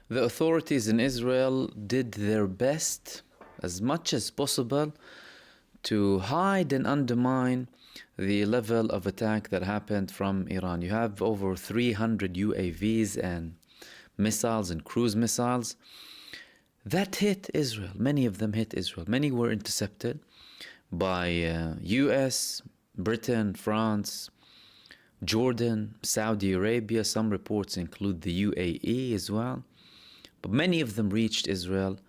The authorities in Israel did their best, as much as possible, to hide and undermine the level of attack that happened from Iran. You have over 300 UAVs and missiles and cruise missiles that hit Israel. Many of them hit Israel. Many were intercepted by US, Britain, France, Jordan, Saudi Arabia. Some reports include the UAE as well. But many of them reached Israel,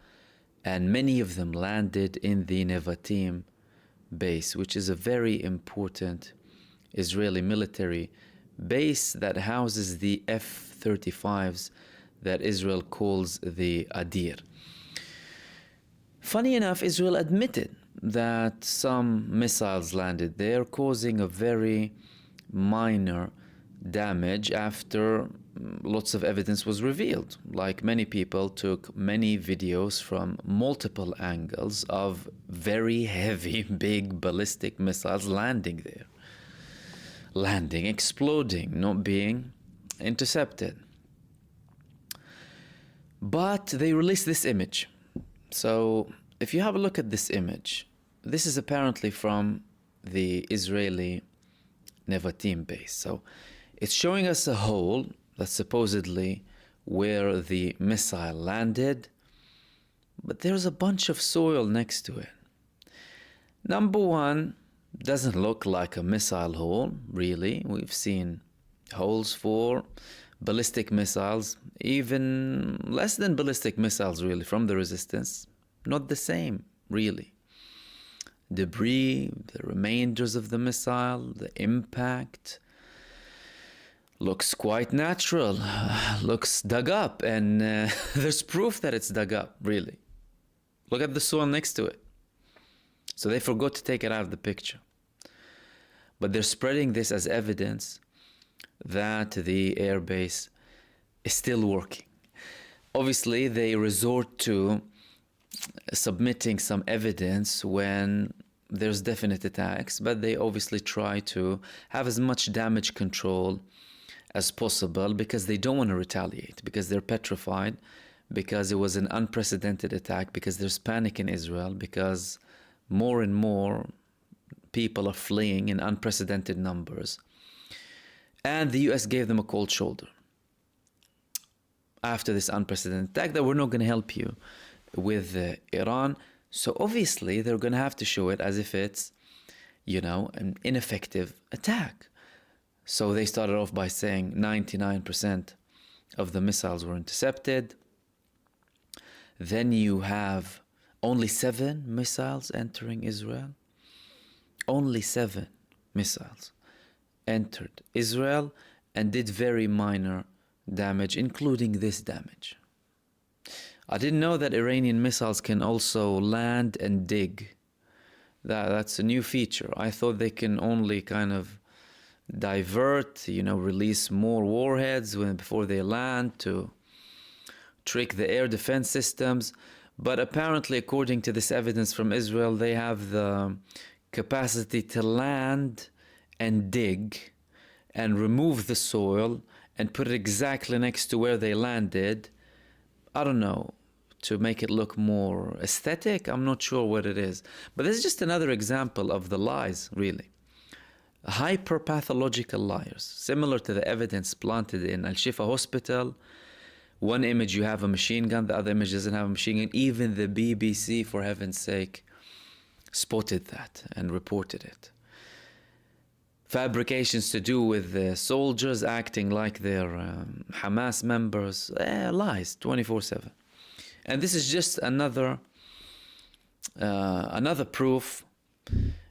and many of them landed in the Nevatim base, which is a very important Israeli military base that houses the F-35s that Israel calls the Adir. Funny enough, Israel admitted that some missiles landed there, causing a very minor damage after lots of evidence was revealed. Like, many people took many videos from multiple angles of very heavy, big ballistic missiles landing there. Landing, exploding, not being intercepted. But they released this image. So if you have a look at this image, this is apparently from the Israeli Nevatim base. So it's showing us a hole that's supposedly where the missile landed, but there's a bunch of soil next to it. Number one, doesn't look like a missile hole, really. We've seen holes for ballistic missiles, even less than ballistic missiles, really, from the resistance. Not the same, really. Debris, the remainders of the missile, the impact, looks quite natural, looks dug up, and there's proof that it's dug up, really. Look at the soil next to it. So they forgot to take it out of the picture. But they're spreading this as evidence that the airbase is still working. Obviously, they resort to submitting some evidence when there's definite attacks, but they obviously try to have as much damage control as possible because they don't want to retaliate, because they're petrified, because it was an unprecedented attack, because there's panic in Israel, because more and more people are fleeing in unprecedented numbers. And the US gave them a cold shoulder after this unprecedented attack, that we're not going to help you with Iran. So obviously they're going to have to show it as if it's, an ineffective attack. So they started off by saying 99% of the missiles were intercepted. Then you have only 7 missiles entering Israel. Only 7 missiles entered Israel and did very minor damage, including this damage. I didn't know that Iranian missiles can also land and dig. That's a new feature. I thought they can only kind of divert, release more warheads before they land to trick the air defense systems. But apparently, according to this evidence from Israel, they have the capacity to land and dig and remove the soil and put it exactly next to where they landed. I don't know, to make it look more aesthetic. I'm not sure what it is. But this is just another example of the lies, really. Hyper-pathological liars, similar to the evidence planted in Al-Shifa hospital. One image you have a machine gun, the other image doesn't have a machine gun. Even the BBC, for heaven's sake, spotted that and reported it. Fabrications to do with the soldiers acting like they're Hamas members. Lies 24/7. And this is just another proof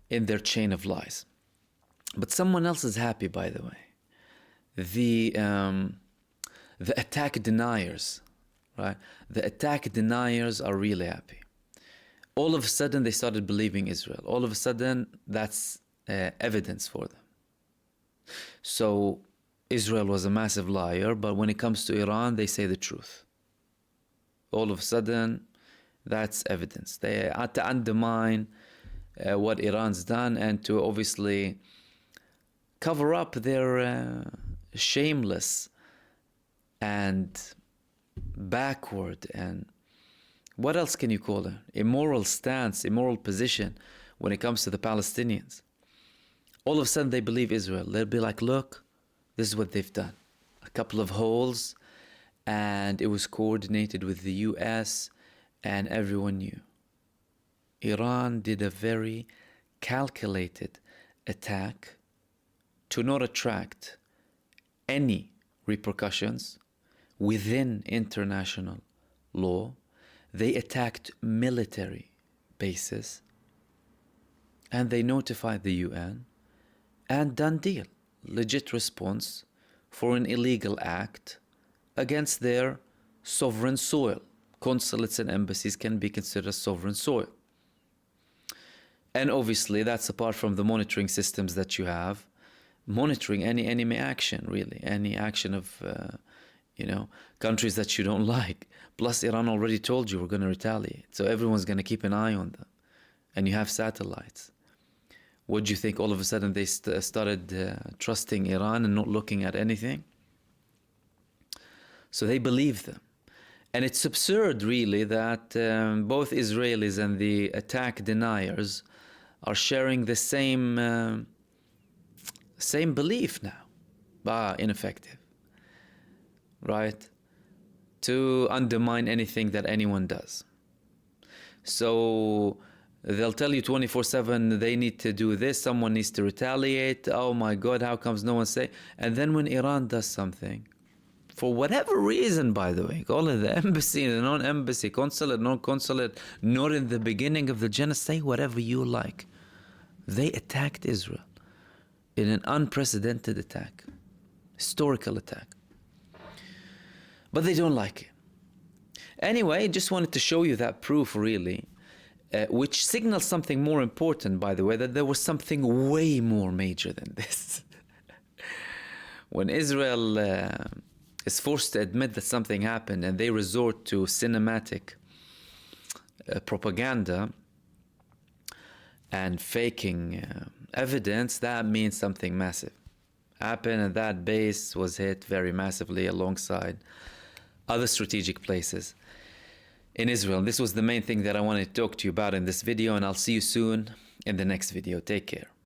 in their chain of lies. But someone else is happy, by the way. The attack deniers, right? The attack deniers are really happy. All of a sudden, they started believing Israel. All of a sudden, that's evidence for them. So Israel was a massive liar, but when it comes to Iran, they say the truth. All of a sudden, that's evidence. They had to undermine what Iran's done and to obviously cover up their shameless and backward, and what else can you call it? Immoral stance, immoral position when it comes to the Palestinians. All of a sudden they believe Israel. They'll be like, look, this is what they've done. A couple of holes, and it was coordinated with the US, and everyone knew. Iran did a very calculated attack to not attract any repercussions within international law. They attacked military bases, and they notified the UN, and done deal. Legit response for an illegal act against their sovereign soil. Consulates and embassies can be considered sovereign soil. And obviously that's apart from the monitoring systems that you have, monitoring any enemy action, really, any action of countries that you don't like. Plus Iran already told you we're going to retaliate, so everyone's going to keep an eye on them. And you have satellites. What do you think? All of a sudden they started trusting Iran and not looking at anything? So they believe them. And it's absurd, really, that both Israelis and the attack deniers are sharing the same belief now. Ineffective. Right? To undermine anything that anyone does. So they'll tell you 24/7 they need to do this, someone needs to retaliate. Oh my God, how comes no one say? And then when Iran does something, for whatever reason, by the way, call it the embassy, the non-embassy, consulate, non-consulate, not in the beginning of the genocide, say whatever you like. They attacked Israel in an unprecedented attack, historical attack. But they don't like it. Anyway, just wanted to show you that proof, really, which signals something more important, by the way, that there was something way more major than this. When Israel is forced to admit that something happened and they resort to cinematic propaganda and faking evidence, that means something massive happened, and that base was hit very massively alongside other strategic places in Israel. This was the main thing that I wanted to talk to you about in this video, and I'll see you soon in the next video. Take care.